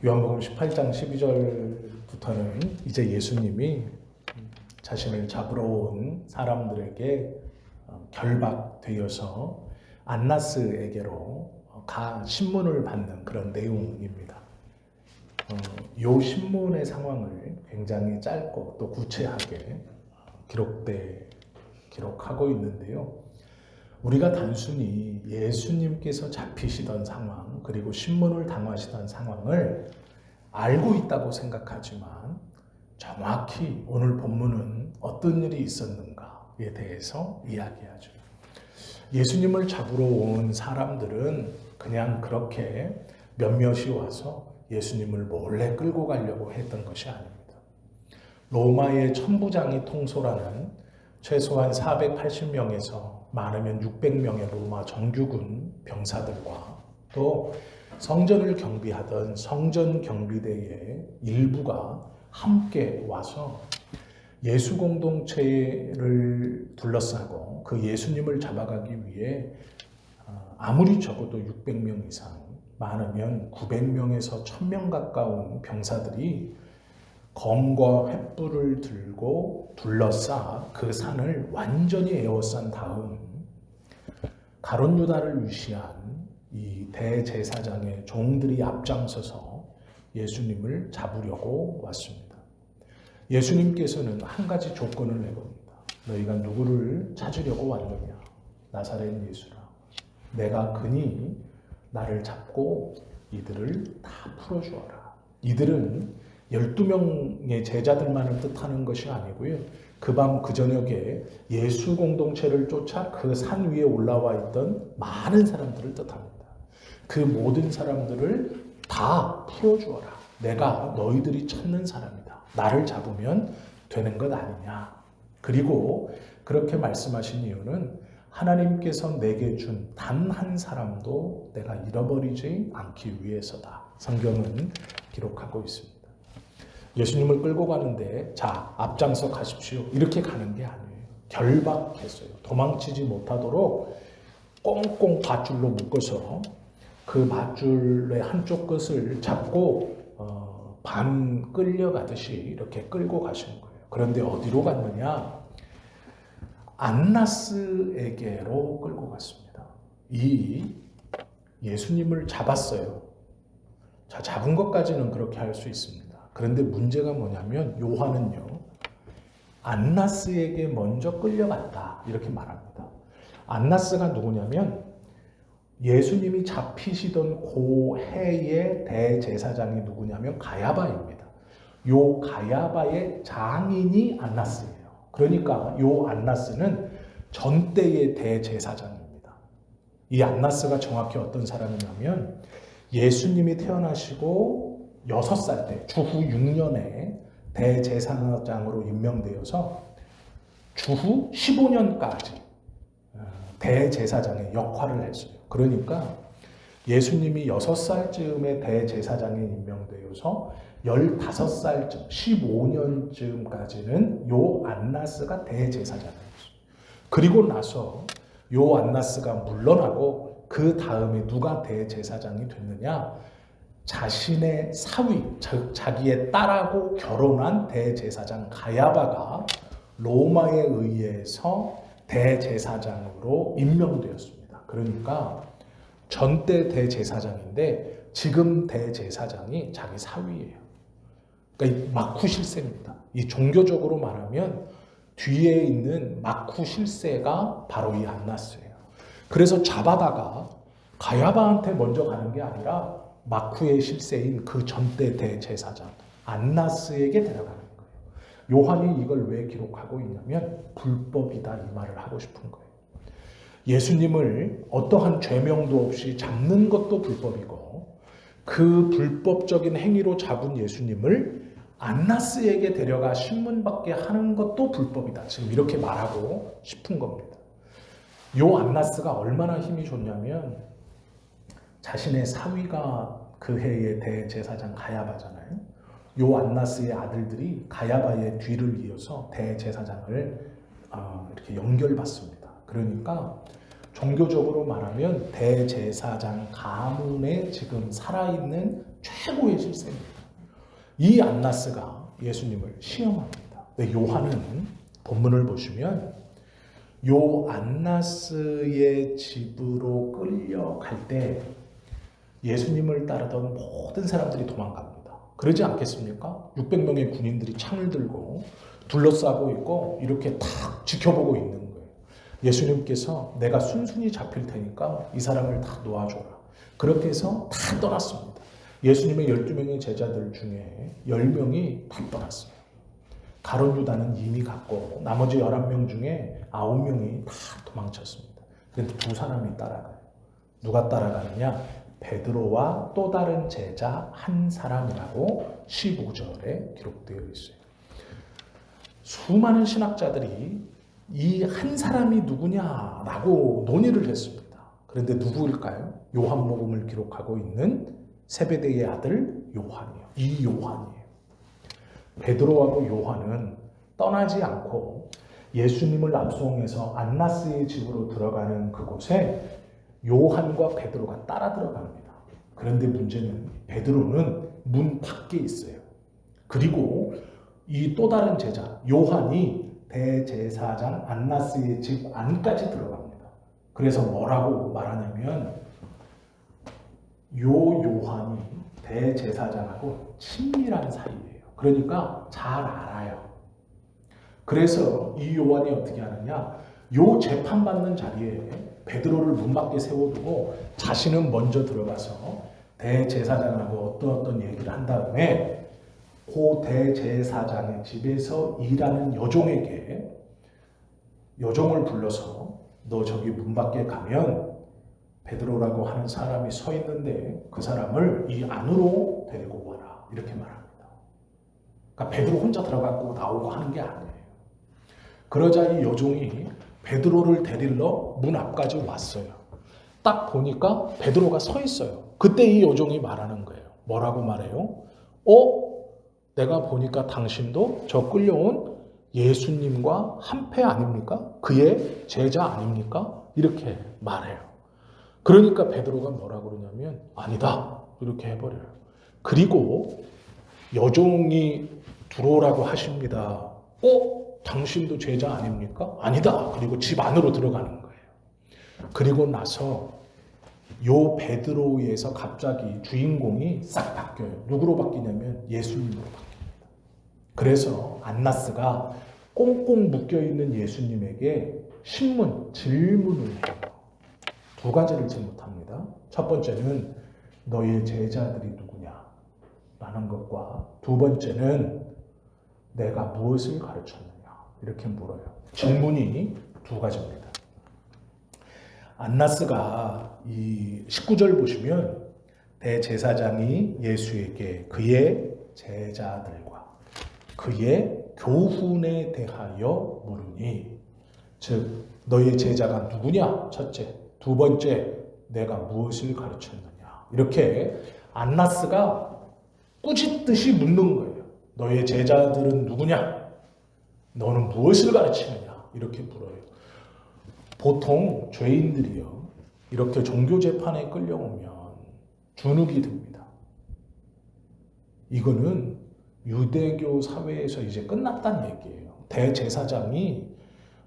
요한복음 18장 12절부터는 이제 예수님이 자신을 잡으러 온 사람들에게 결박되어서 안나스에게로 신문을 받는 그런 내용입니다. 이 신문의 상황을 굉장히 짧고 또 구체하게 기록하고 있는데요. 우리가 단순히 예수님께서 잡히시던 상황, 그리고 신문을 당하시던 상황을 알고 있다고 생각하지만 정확히 오늘 본문은 어떤 일이 있었는가에 대해서 이야기하죠. 예수님을 잡으러 온 사람들은 그냥 그렇게 몇몇이 와서 예수님을 몰래 끌고 가려고 했던 것이 아닙니다. 로마의 천부장이 통솔하는 최소한 480명에서 많으면 600명의 로마 정규군 병사들과 또 성전을 경비하던 성전 경비대의 일부가 함께 와서 예수 공동체를 둘러싸고 그 예수님을 잡아가기 위해 아무리 적어도 600명 이상, 많으면 900명에서 1000명 가까운 병사들이 검과 횃불을 들고 둘러싸 그 산을 완전히 에워싼 다음 가룟 유다를 위시한 이 대제사장의 종들이 앞장서서 예수님을 잡으려고 왔습니다. 예수님께서는 한 가지 조건을 내겁니다. 너희가 누구를 찾으려고 왔느냐? 나사렛 예수라. 내가 그니 나를 잡고 이들을 다 풀어주어라. 이들은 12명의 제자들만을 뜻하는 것이 아니고요. 그 밤 그 저녁에 예수 공동체를 쫓아 그 산 위에 올라와 있던 많은 사람들을 뜻합니다. 그 모든 사람들을 다 풀어주어라. 내가 너희들이 찾는 사람이다. 나를 잡으면 되는 것 아니냐. 그리고 그렇게 말씀하신 이유는 하나님께서 내게 준 단 한 사람도 내가 잃어버리지 않기 위해서다. 성경은 기록하고 있습니다. 예수님을 끌고 가는데 자, 앞장서 가십시오. 이렇게 가는 게 아니에요. 결박했어요. 도망치지 못하도록 꽁꽁 밧줄로 묶어서 그 밧줄의 한쪽 끝을 잡고 반 끌려가듯이 이렇게 끌고 가시는 거예요. 그런데 어디로 갔느냐? 안나스에게로 끌고 갔습니다. 이 예수님을 잡았어요. 자, 잡은 것까지는 그렇게 할 수 있습니다. 그런데 문제가 뭐냐면 요한은요, 안나스에게 먼저 끌려갔다 이렇게 말합니다. 안나스가 누구냐면 예수님이 잡히시던 그 해의 대제사장이 누구냐면 가야바입니다. 요 가야바의 장인이 안나스예요. 그러니까 요 안나스는 전때의 대제사장입니다. 이 안나스가 정확히 어떤 사람이냐면 예수님이 태어나시고 6살 때 주후 6년에 대제사장으로 임명되어서 주후 15년까지 대제사장의 역할을 했어요. 그러니까 예수님이 6살쯤에 대제사장에 임명되어서 15살쯤, 15년쯤까지는 요 안나스가 대제사장이었어요. 그리고 나서 요 안나스가 물러나고 그 다음에 누가 대제사장이 됐느냐? 자신의 사위, 즉 자기의 딸하고 결혼한 대제사장 가야바가 로마에 의해서 대제사장으로 임명되었습니다. 그러니까 전때 대제사장인데 지금 대제사장이 자기 사위예요. 그러니까 이 마쿠 실세입니다. 이 종교적으로 말하면 뒤에 있는 마쿠 실세가 바로 이 안나스예요. 그래서 잡아다가 가야바한테 먼저 가는 게 아니라 마쿠의 실세인 그 전때 대제사장 안나스에게 데려가는 거예요. 요한이 이걸 왜 기록하고 있냐면 불법이다 이 말을 하고 싶은 거예요. 예수님을 어떠한 죄명도 없이 잡는 것도 불법이고 그 불법적인 행위로 잡은 예수님을 안나스에게 데려가 신문받게 하는 것도 불법이다. 지금 이렇게 말하고 싶은 겁니다. 요 안나스가 얼마나 힘이 좋냐면 자신의 사위가 그 해의 대제사장 가야바잖아요. 요 안나스의 아들들이 가야바의 뒤를 이어서 대제사장을 이렇게 연결받습니다. 그러니까 종교적으로 말하면 대제사장 가문에 지금 살아있는 최고의 실세입니다. 이 안나스가 예수님을 시험합니다. 근데 요한은 본문을 보시면 요 안나스의 집으로 끌려갈 때 예수님을 따르던 모든 사람들이 도망갑니다. 그러지 않겠습니까? 600명의 군인들이 창을 들고 둘러싸고 있고 이렇게 탁 지켜보고 있는 거예요. 예수님께서 내가 순순히 잡힐 테니까 이 사람을 다 놓아줘라. 그렇게 해서 다 떠났습니다. 예수님의 12명의 제자들 중에 10명이 다 떠났어요. 가룟 유다는 이미 갔고 나머지 11명 중에 9명이 다 도망쳤습니다. 그런데 두 사람이 따라가요. 누가 따라가느냐? 베드로와 또 다른 제자 한 사람이라고 15절에 기록되어 있어요. 수많은 신학자들이 이 한 사람이 누구냐라고 논의를 했습니다. 그런데 누구일까요? 요한복음을 기록하고 있는 세베대의 아들 요한이에요. 이 요한이에요. 베드로하고 요한은 떠나지 않고 예수님을 앞송해서 안나스의 집으로 들어가는 그곳에 요한과 베드로가 따라 들어갑니다. 그런데 문제는 베드로는 문 밖에 있어요. 그리고 이 또 다른 제자 요한이 대제사장 안나스의 집 안까지 들어갑니다. 그래서 뭐라고 말하냐면 요 요한이 대제사장하고 친밀한 사이예요. 그러니까 잘 알아요. 그래서 이 요한이 어떻게 하느냐? 요 재판받는 자리에 베드로를 문 밖에 세워두고 자신은 먼저 들어가서 대제사장하고 어떤 얘기를 한 다음에 그 대제사장의 집에서 일하는 여종에게 여종을 불러서 너 저기 문 밖에 가면 베드로라고 하는 사람이 서 있는데 그 사람을 이 안으로 데리고 와라 이렇게 말합니다. 그러니까 베드로 혼자 들어가고 나오고 하는 게 아니에요. 그러자 이 여종이 베드로를 데리러 문 앞까지 왔어요. 딱 보니까 베드로가 서 있어요. 그때 이 여종이 말하는 거예요. 뭐라고 말해요? 내가 보니까 당신도 저 끌려온 예수님과 한패 아닙니까? 그의 제자 아닙니까? 이렇게 말해요. 그러니까 베드로가 뭐라고 그러냐면 아니다 이렇게 해버려요. 그리고 여종이 들어오라고 하십니다. 당신도 제자 아닙니까? 아니다. 그리고 집 안으로 들어가는 거예요. 그리고 나서 요 베드로에서 갑자기 주인공이 싹 바뀌어요. 누구로 바뀌냐면 예수님으로 바뀝니다. 그래서 안나스가 꽁꽁 묶여있는 예수님에게 질문을 해요. 두 가지를 질문합니다. 첫 번째는 너의 제자들이 누구냐? 라는 것과 두 번째는 내가 무엇을 가르쳤느냐? 이렇게 물어요. 질문이 두 가지입니다. 안나스가 이 19절 보시면 대제사장이 예수에게 그의 제자들과 그의 교훈에 대하여 물으니 즉 너의 제자가 누구냐? 첫째. 두 번째, 내가 무엇을 가르쳤느냐? 이렇게 안나스가 꾸짖듯이 묻는 거예요. 너의 제자들은 누구냐? 너는 무엇을 가르치느냐? 이렇게 물어요. 보통 죄인들이요, 이렇게 종교재판에 끌려오면 주눅이 듭니다. 이거는 유대교 사회에서 이제 끝났다는 얘기예요. 대제사장이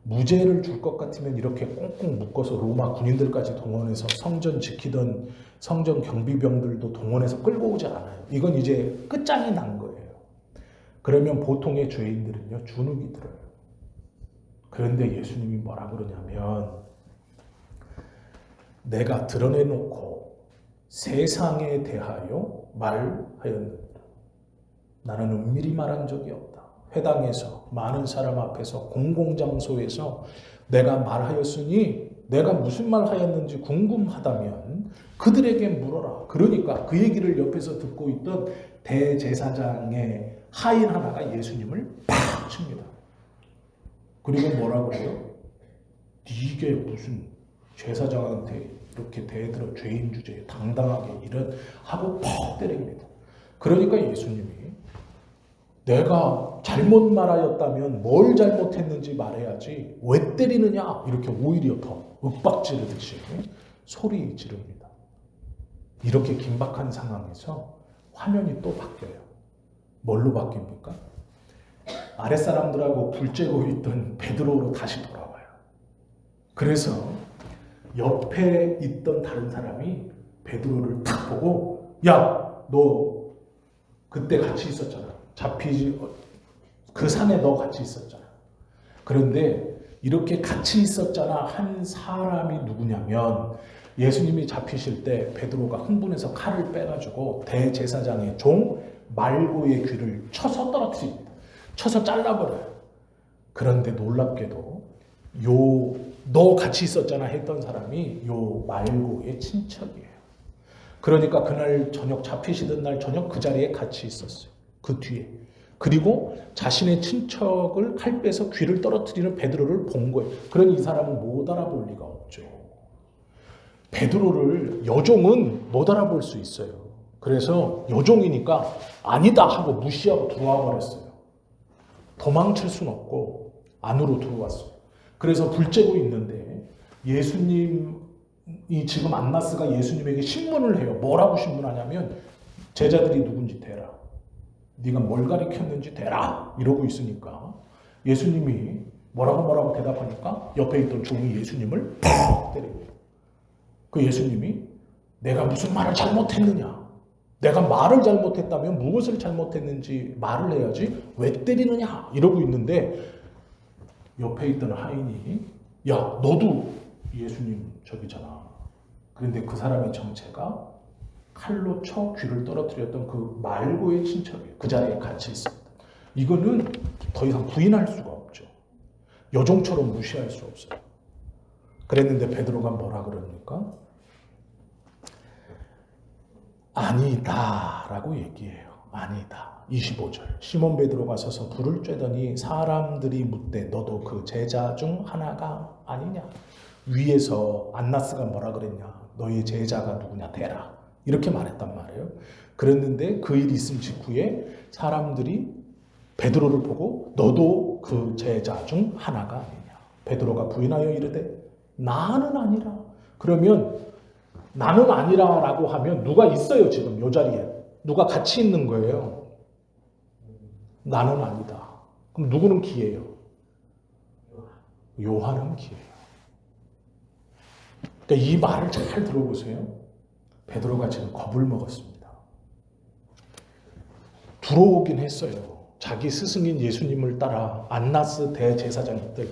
무죄를 줄 것 같으면 이렇게 꽁꽁 묶어서 로마 군인들까지 동원해서 성전 지키던 성전 경비병들도 동원해서 끌고 오지 않아요. 이건 이제 끝장이 난 거예요. 그러면 보통의 죄인들은요, 주눅이 들어요. 그런데 예수님이 뭐라 그러냐면 내가 드러내놓고 세상에 대하여 말하였느니라. 나는 은밀히 말한 적이 없다. 회당에서 많은 사람 앞에서 공공장소에서 내가 말하였으니 내가 무슨 말 하였는지 궁금하다면 그들에게 물어라. 그러니까 그 얘기를 옆에서 듣고 있던 대제사장의 하인 하나가 예수님을 팍 칩니다. 그리고 뭐라고 해요? 이게 무슨 제사장한테 이렇게 대들어 죄인 주제에 당당하게 이런 하고 팍 때립니다. 그러니까 예수님이 내가 잘못 말하였다면 뭘 잘못했는지 말해야지 왜 때리느냐 이렇게 오히려 더 윽박지르듯이 소리 지릅니다. 이렇게 긴박한 상황에서 화면이 또 바뀌어요. 뭘로 바뀝니까? 아랫사람들하고 불쬐고 있던 베드로로 다시 돌아와요. 그래서 옆에 있던 다른 사람이 베드로를 탁 보고, 야, 너 그때 같이 있었잖아. 잡히지, 그 산에 너 같이 있었잖아. 그런데 이렇게 같이 있었잖아 한 사람이 누구냐면, 예수님이 잡히실 때 베드로가 흥분해서 칼을 빼가지고 대제사장의 종 말고의 귀를 쳐서 떨어뜨립니다. 쳐서 잘라버려요. 그런데 놀랍게도 너 같이 있었잖아 했던 사람이 요 말고의 친척이에요. 그러니까 그날 저녁, 잡히시던 날 저녁 그 자리에 같이 있었어요. 그 뒤에. 그리고 자신의 친척을 칼 빼서 귀를 떨어뜨리는 베드로를 본 거예요. 그러니 이 사람은 못 알아볼 리가 없죠. 베드로를 여종은 못 알아볼 수 있어요. 그래서 여종이니까 아니다 하고 무시하고 들어와 버렸어요. 도망칠 수는 없고 안으로 들어왔어요. 그래서 불쬐고 있는데 예수님이 지금 안나스가 예수님에게 신문을 해요. 뭐라고 신문하냐면 제자들이 누군지 대라. 네가 뭘 가리켰는지 대라. 이러고 있으니까 예수님이 뭐라고 대답하니까 옆에 있던 종이 예수님을 팍 때려요. 그 예수님이 내가 무슨 말을 잘못했느냐? 내가 말을 잘못했다면 무엇을 잘못했는지 말을 해야지 왜 때리느냐? 이러고 있는데 옆에 있던 하인이 야, 너도 예수님 저기잖아. 그런데 그 사람의 정체가 칼로 쳐 귀를 떨어뜨렸던 그 말고의 친척이에요. 그 자리에 같이 있습니다. 이거는 더 이상 부인할 수가 없죠. 여종처럼 무시할 수 없어요. 그랬는데 베드로가 뭐라 그럽니까? 아니다 라고 얘기해요. 아니다. 25절. 시몬 베드로가 서서 불을 쬐더니 사람들이 묻되 너도 그 제자 중 하나가 아니냐? 위에서 안나스가 뭐라 그랬냐? 너희 제자가 누구냐 대라. 이렇게 말했단 말이에요. 그랬는데 그 일이 있은 직후에 사람들이 베드로를 보고 너도 그 제자 중 하나가 아니냐? 베드로가 부인하여 이르되 나는 아니라. 그러면 나는 아니라라고 하면 누가 있어요 지금 이 자리에. 누가 같이 있는 거예요. 나는 아니다. 그럼 누구는 기예요? 요한은 기예요. 그러니까 이 말을 잘 들어보세요. 베드로가 지금 겁을 먹었습니다. 들어오긴 했어요. 자기 스승인 예수님을 따라 안나스 대제사장들.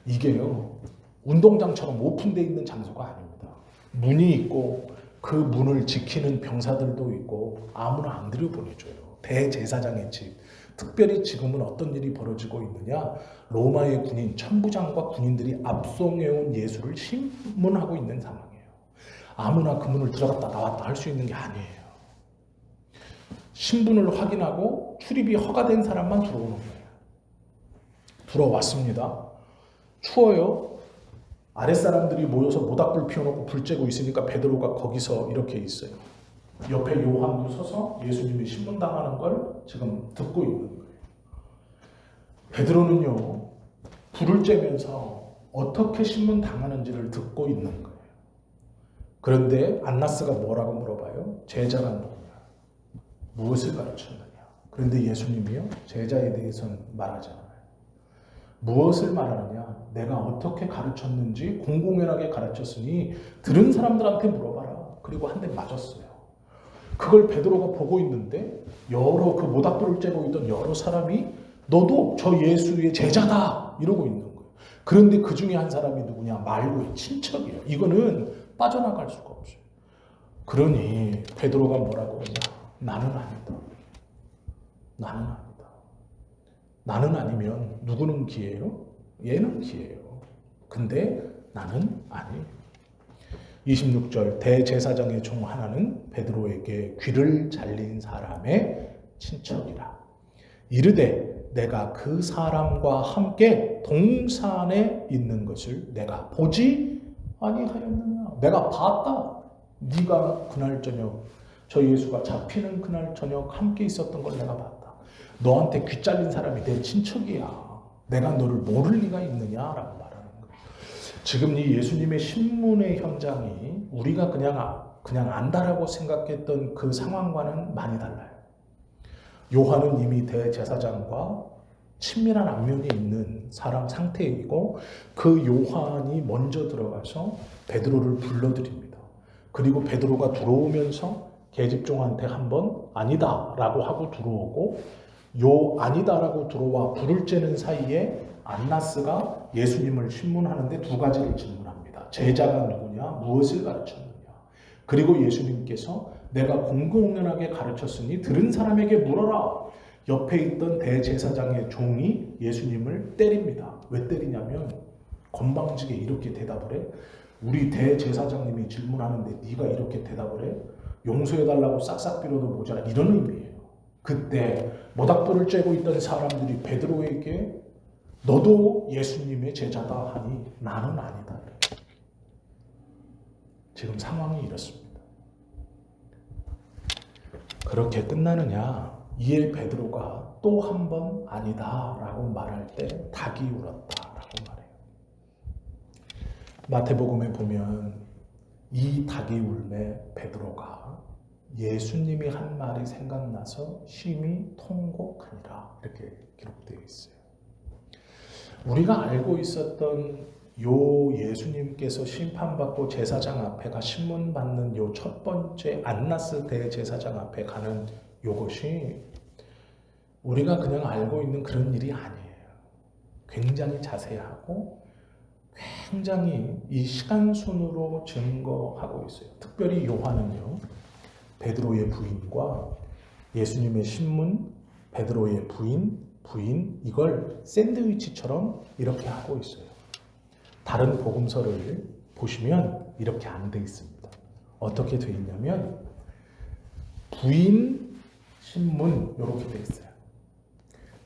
이게요 운동장처럼 오픈되어 있는 장소가 아닙니다. 문이 있고 그 문을 지키는 병사들도 있고 아무나 안 들여보내줘요. 대제사장의 집. 특별히 지금은 어떤 일이 벌어지고 있느냐? 로마의 군인, 천부장과 군인들이 압송해온 예수를 심문하고 있는 상황이에요. 아무나 그 문을 들어갔다 나왔다 할 수 있는 게 아니에요. 신분을 확인하고 출입이 허가된 사람만 들어오는 거예요. 들어왔습니다. 추워요. 아랫사람들이 모여서 모닥불 피워놓고 불 쬐고 있으니까 베드로가 거기서 이렇게 있어요. 옆에 요한도 서서 예수님이 신문당하는 걸 지금 듣고 있는 거예요. 베드로는요, 불을 쬐면서 어떻게 신문당하는지를 듣고 있는 거예요. 그런데 안나스가 뭐라고 물어봐요? 제자가 누구냐? 무엇을 가르쳤느냐? 그런데 예수님이요, 제자에 대해서는 말하지 않아요. 무엇을 말하느냐? 내가 어떻게 가르쳤는지 공공연하게 가르쳤으니 들은 사람들한테 물어봐라. 그리고 한 대 맞았어요. 그걸 베드로가 보고 있는데 여러 그 모닥불을 쬐고 있던 여러 사람이 너도 저 예수의 제자다 이러고 있는 거예요. 그런데 그 중에 한 사람이 누구냐? 말고의 친척이에요. 이거는 빠져나갈 수가 없어요. 그러니 베드로가 뭐라고 하냐? 나는 아니다. 나는 아니다. 나는 아니면 누구는 기예요? 얘는 기예요. 근데 나는 아니에요. 26절 대제사장의 종 하나는 베드로에게 귀를 잘린 사람의 친척이라. 이르되 내가 그 사람과 함께 동산에 있는 것을 내가 보지 아니하였느냐. 내가 봤다. 네가 그날 저녁 저 예수가 잡히는 그날 저녁 함께 있었던 걸 내가 봤다. 너한테 귀 잘린 사람이 내 친척이야. 내가 너를 모를 리가 있느냐라고 말하는 거예요. 지금 이 예수님의 신문의 현장이 우리가 그냥 그냥 안다라고 생각했던 그 상황과는 많이 달라요. 요한은 이미 대제사장과 친밀한 안면이 있는 사람 상태이고 그 요한이 먼저 들어가서 베드로를 불러들입니다. 그리고 베드로가 들어오면서 계집종한테 한번 아니다라고 하고 들어오고 요 아니다라고 들어와 불을 쬐는 사이에 안나스가 예수님을 신문하는데 두 가지를 질문합니다. 제자가 누구냐? 무엇을 가르쳤느냐? 그리고 예수님께서 내가 공공연하게 가르쳤으니 들은 사람에게 물어라. 옆에 있던 대제사장의 종이 예수님을 때립니다. 왜 때리냐면 건방지게 이렇게 대답을 해. 우리 대제사장님이 질문하는데 네가 이렇게 대답을 해? 용서해달라고 싹싹 빌어도 모자라. 이런 의미예요. 그때 모닥불을 쬐고 있던 사람들이 베드로에게 너도 예수님의 제자다 하니 나는 아니다. 지금 상황이 이렇습니다. 그렇게 끝나느냐? 이에 베드로가 또 한 번 아니다 라고 말할 때 닭이 울었다 라고 말해요. 마태복음에 보면 이 닭이 울매 베드로가 예수님이 한 말이 생각나서 심히 통곡하니라 이렇게 기록되어 있어요. 우리가 알고 있었던 요 예수님께서 심판받고 제사장 앞에 가 신문받는 요 첫 번째 안나스 대제사장 앞에 가는 요것이 우리가 그냥 알고 있는 그런 일이 아니에요. 굉장히 자세하고 굉장히 이 시간순으로 증거하고 있어요. 특별히 요한은요, 베드로의 부인과 예수님의 신문, 베드로의 부인 이걸 샌드위치처럼 이렇게 하고 있어요. 다른 복음서를 보시면 이렇게 안 돼 있습니다. 어떻게 돼 있냐면 부인, 신문 이렇게 돼 있어요.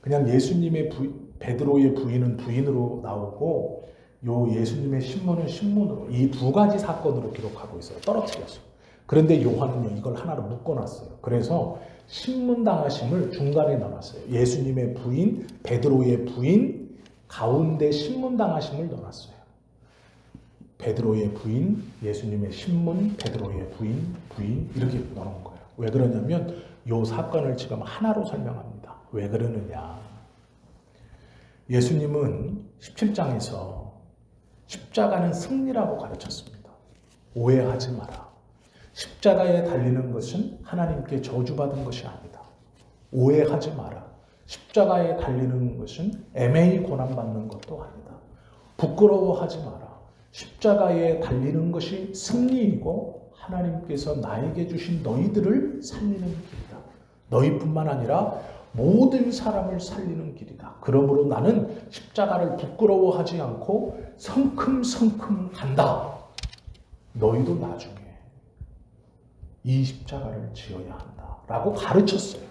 그냥 예수님의 베드로의 부인은 부인으로 나오고 요 예수님의 신문은 신문으로 이 두 가지 사건으로 기록하고 있어요. 떨어뜨렸어요. 그런데 요한은요 이걸 하나로 묶어놨어요. 그래서 신문 당하심을 중간에 넣어놨어요. 예수님의 부인, 베드로의 부인 가운데 신문 당하심을 넣어놨어요. 베드로의 부인, 예수님의 신문, 베드로의 부인 이렇게 넣어놓은 거예요. 왜 그러냐면 이 사건을 지금 하나로 설명합니다. 왜 그러느냐? 예수님은 17장에서 십자가는 승리라고 가르쳤습니다. 오해하지 마라. 십자가에 달리는 것은 하나님께 저주받은 것이 아니다. 오해하지 마라. 십자가에 달리는 것은 애매히 고난받는 것도 아니다. 부끄러워하지 마라. 십자가에 달리는 것이 승리이고 하나님께서 나에게 주신 너희들을 살리는 길이다. 너희뿐만 아니라 모든 사람을 살리는 길이다. 그러므로 나는 십자가를 부끄러워하지 않고 성큼성큼 간다. 너희도 나중에 이 십자가를 지어야 한다. 라고 가르쳤어요.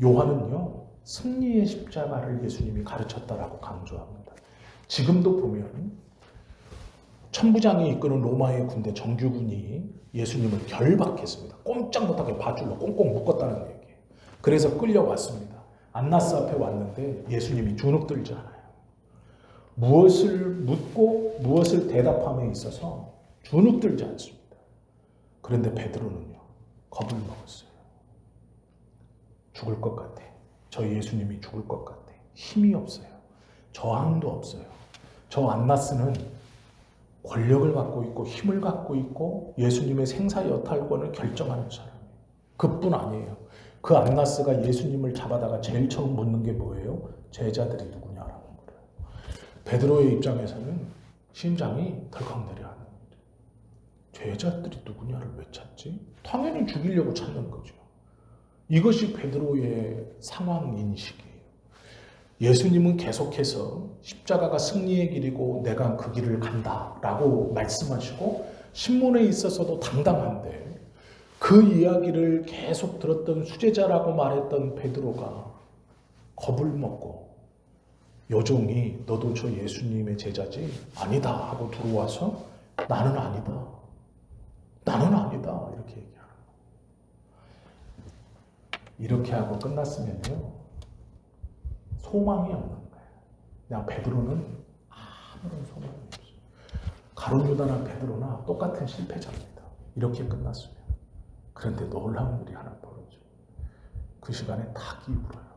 요한은요, 승리의 십자가를 예수님이 가르쳤다라고 강조합니다. 지금도 보면 천부장이 이끄는 로마의 군대 정규군이 예수님을 결박했습니다. 꼼짝 못하게 밧줄로 꽁꽁 묶었다는 얘기예요. 그래서 끌려왔습니다. 안나스 앞에 왔는데 예수님이 주눅들지 않아요. 무엇을 묻고 무엇을 대답함에 있어서 주눅들지 않습니다. 그런데 베드로는요, 겁을 먹었어요. 죽을 것 같아. 저 예수님이 죽을 것 같아. 힘이 없어요. 저항도 없어요. 저 안나스는 권력을 갖고 있고 힘을 갖고 있고 예수님의 생사여탈권을 결정하는 사람이에요. 그뿐 아니에요. 그 안나스가 예수님을 잡아다가 제일 처음 묻는 게 뭐예요? 제자들이 누구냐라는 거예요. 베드로의 입장에서는 심장이 덜컥 내려앉는 거예요. 제자들이 누구냐를 왜 찾지? 당연히 죽이려고 찾는 거죠. 이것이 베드로의 상황 인식이에요. 예수님은 계속해서 십자가가 승리의 길이고 내가 그 길을 간다라고 말씀하시고 신문에 있어서도 당당한데 그 이야기를 계속 들었던 수제자라고 말했던 베드로가 겁을 먹고 여종이 너도 저 예수님의 제자지? 아니다 하고 들어와서 나는 아니다. 나는 아니다. 이렇게 얘기하는 거예요. 이렇게 하고 끝났으면요. 소망이 없는 거예요. 그냥 베드로는 아무런 소망이 없어요. 가룟 유다나 베드로나 똑같은 실패자입니다. 이렇게 끝났어요. 그런데 놀라운 일이 하나 벌어져요. 그 시간에 닭이 울어요.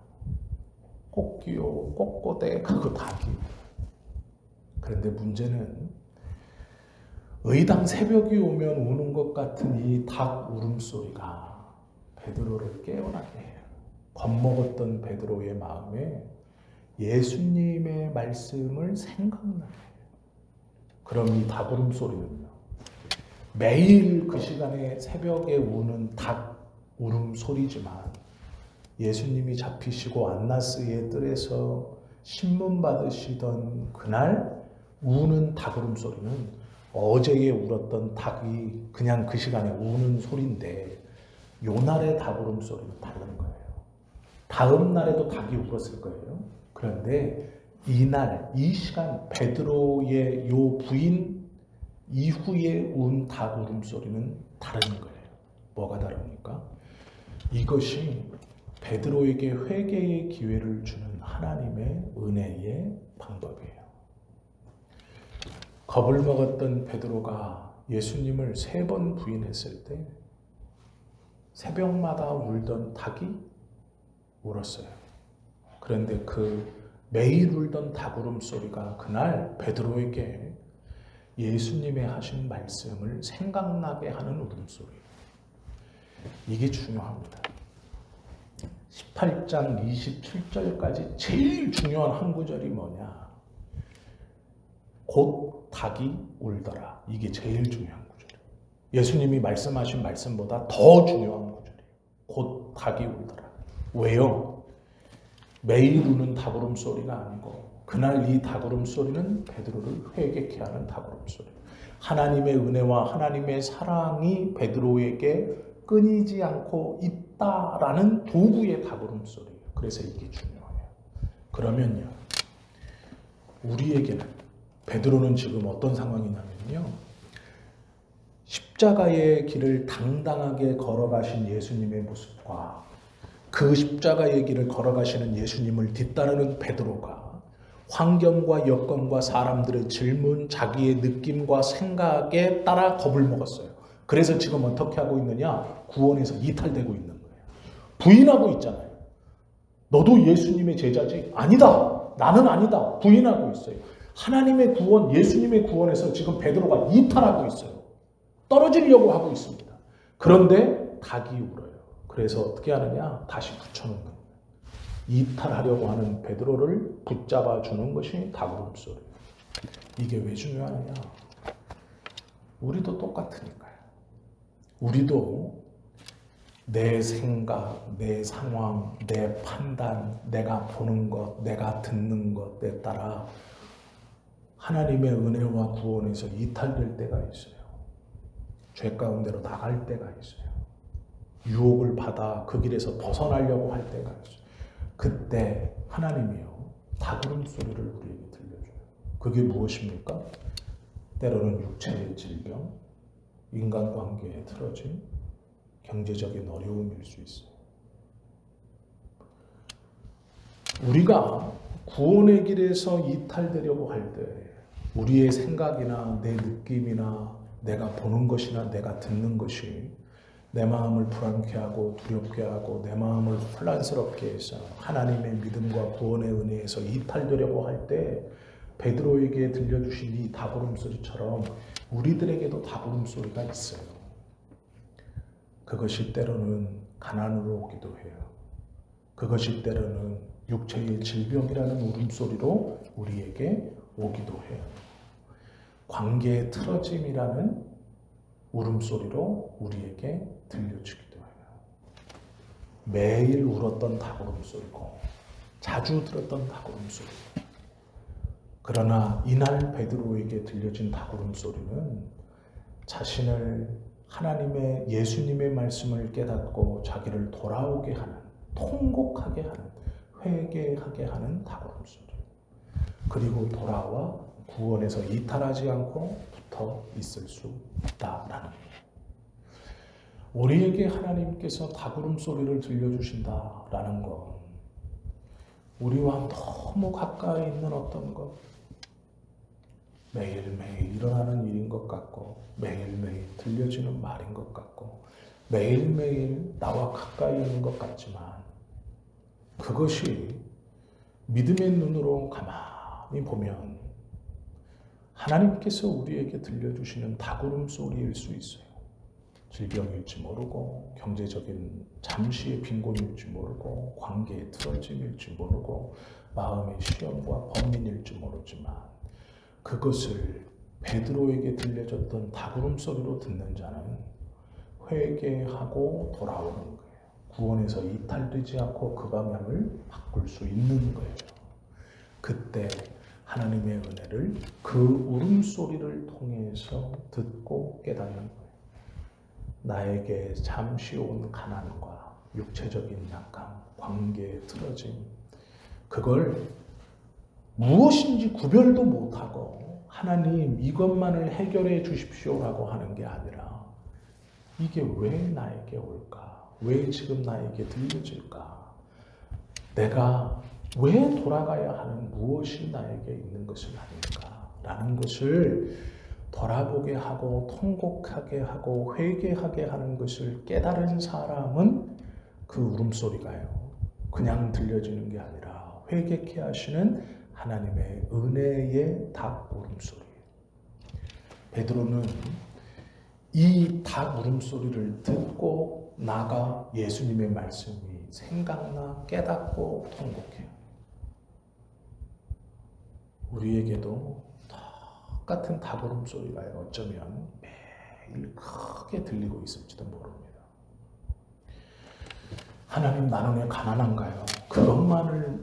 꼬끼요, 꼬꼬대 하고 닭이 울어요. 그런데 문제는 의당 새벽이 오면 우는 것 같은 이 닭 울음소리가 베드로를 깨어나게 해요. 겁먹었던 베드로의 마음에 예수님의 말씀을 생각나게 해요. 그럼 이 닭 울음소리는요, 매일 그 시간에 새벽에 우는 닭 울음소리지만 예수님이 잡히시고 안나스의 뜰에서 신문 받으시던 그날 우는 닭 울음소리는 어제에 울었던 닭이 그냥 그 시간에 우는 소리인데 요날의 닭 울음소리는 다른 거예요. 다음 날에도 닭이 울었을 거예요. 그런데 이날, 이 시간 베드로의 요 부인 이후에 운 닭 울음소리는 다른 거예요. 뭐가 다릅니까? 이것이 베드로에게 회개의 기회를 주는 하나님의 은혜의 방법이에요. 겁을 먹었던 베드로가 예수님을 3번 부인했을 때 새벽마다 울던 닭이 울었어요. 그런데 그 매일 울던 닭 울음소리가 그날 베드로에게 예수님의 하신 말씀을 생각나게 하는 울음소리. 이게 중요합니다. 18장 27절까지 제일 중요한 한 구절이 뭐냐? 곧 닭이 울더라. 이게 제일 중요한 구절이에요. 예수님이 말씀하신 말씀보다 더 중요한 구절이에요. 곧 닭이 울더라. 왜요? 매일 우는 닭 울음소리가 아니고 그날 이 닭 울음소리는 베드로를 회개케 하는 닭 울음소리. 하나님의 은혜와 하나님의 사랑이 베드로에게 끊이지 않고 있다라는 도구의 닭 울음소리예요. 그래서 이게 중요해요. 그러면요, 우리에게는 베드로는 지금 어떤 상황이냐면요, 십자가의 길을 당당하게 걸어가신 예수님의 모습과 그 십자가의 길을 걸어가시는 예수님을 뒤따르는 베드로가 환경과 여건과 사람들의 질문, 자기의 느낌과 생각에 따라 겁을 먹었어요. 그래서 지금 어떻게 하고 있느냐? 구원에서 이탈되고 있는 거예요. 부인하고 있잖아요. 너도 예수님의 제자지? 아니다. 나는 아니다. 부인하고 있어요. 하나님의 구원, 예수님의 구원에서 지금 베드로가 이탈하고 있어요. 떨어지려고 하고 있습니다. 그런데 닭이 울어요. 그래서 어떻게 하느냐? 다시 붙여놓는 거예요. 이탈하려고 하는 베드로를 붙잡아 주는 것이 닭 울음소리예요. 이게 왜 중요하느냐? 우리도 똑같으니까요. 우리도 내 생각, 내 상황, 내 판단, 내가 보는 것, 내가 듣는 것에 따라 하나님의 은혜와 구원에서 이탈될 때가 있어요. 죄 가운데로 나갈 때가 있어요. 유혹을 받아 그 길에서 벗어나려고 할 때가 있어요. 그때 하나님이요, 닭 울음소리를 우리에게 들려줘요. 그게 무엇입니까? 때로는 육체의 질병, 인간관계에 틀어진 경제적인 어려움일 수 있어요. 우리가 구원의 길에서 이탈되려고 할 때 우리의 생각이나 내 느낌이나 내가 보는 것이나 내가 듣는 것이 내 마음을 불안케 하고 두렵게 하고 내 마음을 혼란스럽게 해서 하나님의 믿음과 구원의 은혜에서 이탈되려고 할 때 베드로에게 들려주신 이 닭 울음소리처럼 우리들에게도 닭 울음소리가 있어요. 그것이 때로는 가난으로 오기도 해요. 그것이 때로는 육체의 질병이라는 울음소리로 우리에게 오기도 해요. 관계의 틀어짐이라는 울음소리로 우리에게 들려주기도 해요. 매일 울었던 닭 울음소리고 자주 들었던 닭 울음소리. 그러나 이날 베드로에게 들려진 닭 울음소리는 자신을 하나님의 예수님의 말씀을 깨닫고 자기를 돌아오게 하는, 통곡하게 하는, 회개하게 하는 닭 울음소리. 그리고 돌아와 구원에서 이탈하지 않고 붙어 있을 수 있다라는 거예요. 우리에게 하나님께서 닭 울음소리를 들려주신다라는 것, 우리와 너무 가까이 있는 어떤 것, 매일매일 일어나는 일인 것 같고 매일매일 들려지는 말인 것 같고 매일매일 나와 가까이 있는 것 같지만 그것이 믿음의 눈으로 가만히 보면 하나님께서 우리에게 들려주시는 닭울음 소리일 수 있어요. 질병일지 모르고 경제적인 잠시의 빈곤일지 모르고 관계의 틀어짐일지 모르고 마음의 시험과 번민일지 모르지만 그것을 베드로에게 들려졌던 닭울음 소리로 듣는 자는 회개하고 돌아오는 거예요. 구원에서 이탈되지 않고 그 방향을 바꿀 수 있는 거예요. 그때 하나님의 은혜를 그 울음소리를 통해서 듣고 깨닫는 거예요. 나에게 잠시 온 가난과 육체적인 약함, 관계의 틀어짐, 그걸 무엇인지 구별도 못하고 하나님 이것만을 해결해 주십시오라고 하는 게 아니라 이게 왜 나에게 올까? 왜 지금 나에게 들려질까? 내가 왜 돌아가야 하는 무엇이 나에게 있는 것은 아닐까? 라는 것을 돌아보게 하고 통곡하게 하고 회개하게 하는 것을 깨달은 사람은 그 울음소리가요. 그냥 들려지는 게 아니라 회개케 하시는 하나님의 은혜의 닭 울음소리. 베드로는 이 닭 울음소리를 듣고 나가 예수님의 말씀이 생각나 깨닫고 통곡해요. 우리에게도 똑같은 닭 울음소리가 어쩌면 매일 크게 들리고 있을지도 모릅니다. 하나님 나는 왜 가난한가요? 그것만을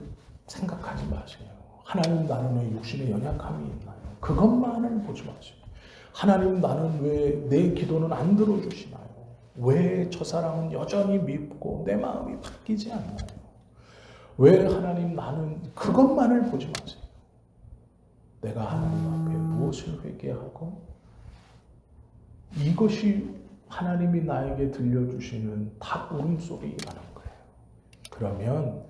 생각하지 마세요. 하나님 나는 왜 육신의 연약함이 있나요? 그것만을 보지 마세요. 하나님 나는 왜 내 기도는 안 들어주시나요? 왜 저 사람은 여전히 밉고 내 마음이 바뀌지 않나요? 왜 하나님 나는 그것만을 보지 마세요. 내가 하나님 앞에 무엇을 회개하고 이것이 하나님이 나에게 들려주시는 닭 울음소리라는 거예요. 그러면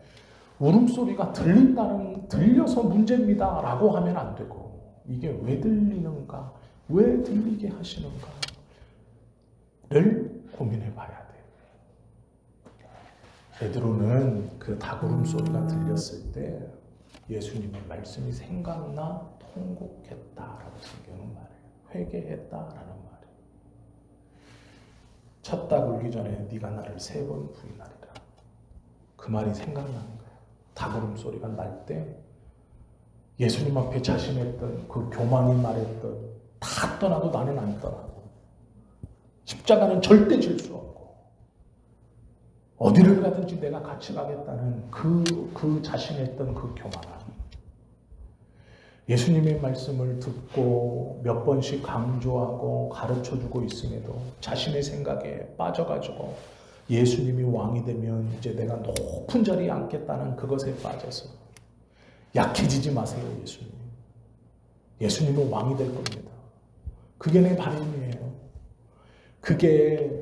울음소리가 들려서 문제입니다 라고 하면 안 되고 이게 왜 들리는가? 왜 들리게 하시는가를 고민해 봐야 돼요. 베드로는 그 닭 울음소리가 들렸을 때 예수님의 말씀이 생각나 통곡했다라고 성경은 말해요. 회개했다라는 말이에요. 첫 닭 울기 전에 네가 나를 3번 부인하리라. 그 말이 생각나는 거예요. 닭 울음소리가 날 때 예수님 앞에 자신했던 그 교만이 말했던 다 떠나도 나는 안 떠나고 십자가는 절대 질 수 없고 어디를 가든지 내가 같이 가겠다는 그 자신했던 그 교만함. 예수님의 말씀을 듣고 몇 번씩 강조하고 가르쳐주고 있음에도 자신의 생각에 빠져가지고 예수님이 왕이 되면 이제 내가 높은 자리에 앉겠다는 그것에 빠져서 약해지지 마세요. 예수님은 왕이 될 겁니다. 그게 내 바람이에요. 그게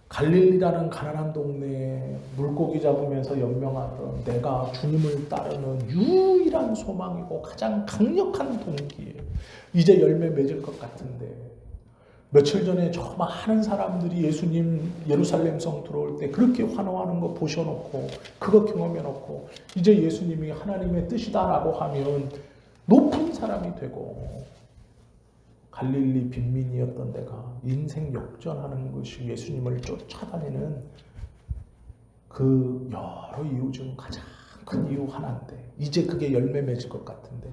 갈릴리라는 가난한 동네에 물고기 잡으면서 연명하던 내가 주님을 따르는 유일한 소망이고 가장 강력한 동기예요. 이제 열매 맺을 것 같은데 며칠 전에 저 많은 사람들이 예수님 예루살렘 성 들어올 때 그렇게 환호하는 거 보셔놓고 그거 경험해놓고 이제 예수님이 하나님의 뜻이다라고 하면 높은 사람이 되고 갈릴리 빈민이었던 내가 인생 역전하는 것이 예수님을 쫓아다니는 그 여러 이유 중 가장 큰 이유 하나인데 이제 그게 열매 맺을 것 같은데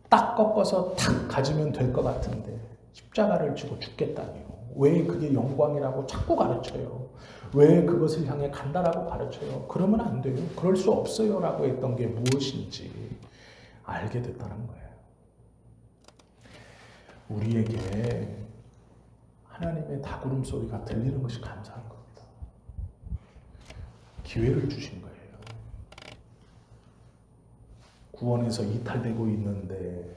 딱 꺾어서 탁 가지면 될 것 같은데 십자가를 지고 죽겠다니요. 왜 그게 영광이라고 자꾸 가르쳐요. 왜 그것을 향해 간다라고 가르쳐요. 그러면 안 돼요. 그럴 수 없어요 라고 했던 게 무엇인지 알게 됐다는 거예요. 우리에게 하나님의 닭 울음소리가 들리는 것이 감사한 겁니다. 기회를 주신 거예요. 구원에서 이탈되고 있는데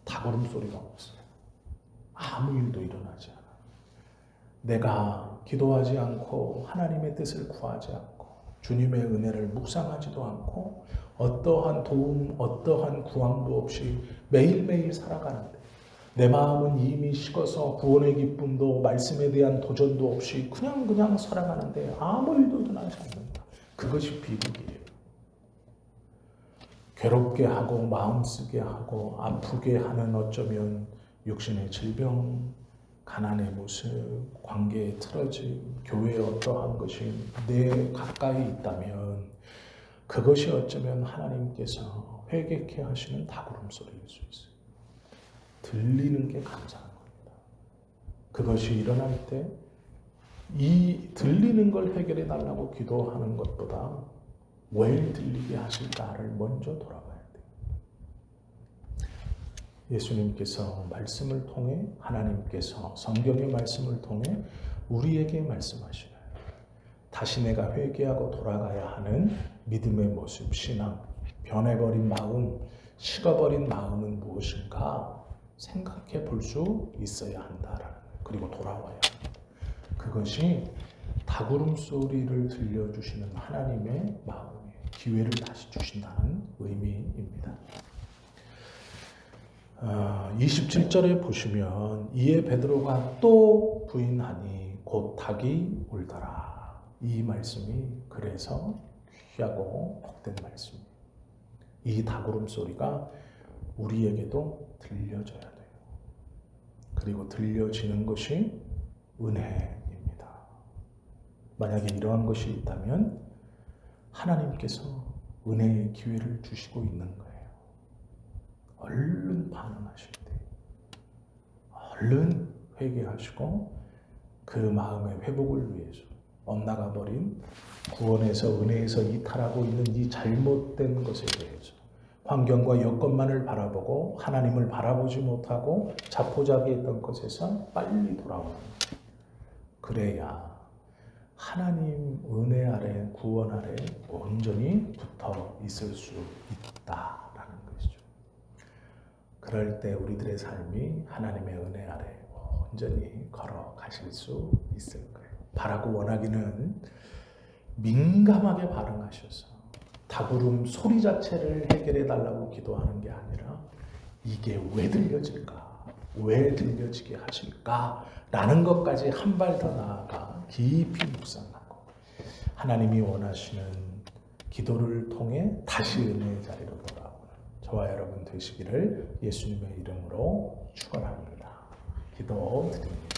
닭 울음소리가 없어요. 아무 일도 일어나지 않아요. 내가 기도하지 않고 하나님의 뜻을 구하지 않고 주님의 은혜를 묵상하지도 않고 어떠한 도움, 어떠한 구함도 없이 매일매일 살아가는데 내 마음은 이미 식어서 구원의 기쁨도 말씀에 대한 도전도 없이 그냥 살아가는데 아무 일도 일어나지 않는다. 그것이 비극이에요. 괴롭게 하고 마음 쓰게 하고 아프게 하는 어쩌면 육신의 질병, 가난의 모습, 관계의 틀어짐, 교회의 어떠한 것이 내 가까이 있다면 그것이 어쩌면 하나님께서 회개케 하시는 다구름소리일 수 있어요. 들리는 게 감사한 겁니다. 그것이 일어날 때 이 들리는 걸 해결해 달라고 기도하는 것보다 왜 들리게 하실까를 먼저 돌아봐야 돼요. 예수님께서 말씀을 통해 하나님께서 성경의 말씀을 통해 우리에게 말씀하시나요? 다시 내가 회개하고 돌아가야 하는 믿음의 모습, 신앙, 변해버린 마음, 식어버린 마음은 무엇인가 생각해 볼 수 있어야 한다라는 거예요. 그리고 돌아와야 합니다. 그것이 다구름 소리를 들려주시는 하나님의 마음에 기회를 다시 주신다는 의미입니다. 27절에 보시면 이에 베드로가 또 부인하니 곧 닭이 울더라. 이 말씀이 그래서 귀하고 복된 말씀입니다. 이 다구름 소리가 우리에게도 들려져야 돼요. 그리고 들려지는 것이 은혜입니다. 만약에 이러한 것이 있다면 하나님께서 은혜의 기회를 주시고 있는 거예요. 얼른 반응하실 때, 얼른 회개하시고 그 마음의 회복을 위해서 엇나가 버린 구원에서 은혜에서 이탈하고 있는 이 잘못된 것에 대해서 환경과 여건만을 바라보고 하나님을 바라보지 못하고 자포자기했던 것에서 빨리 돌아오는 거예요. 그래야 하나님 은혜 아래, 구원 아래 온전히 붙어 있을 수 있다라는 것이죠. 그럴 때 우리들의 삶이 하나님의 은혜 아래 온전히 걸어가실 수 있을 거예요. 바라고 원하기는 민감하게 반응하셔서 다구름 소리 자체를 해결해 달라고 기도하는 게 아니라 이게 왜 들려질까? 왜 들려지게 하실까? 라는 것까지 한 발 더 나아가 깊이 묵상하고 하나님이 원하시는 기도를 통해 다시 은혜의 자리로 돌아오는 저와 여러분 되시기를 예수님의 이름으로 축원합니다. 기도드립니다.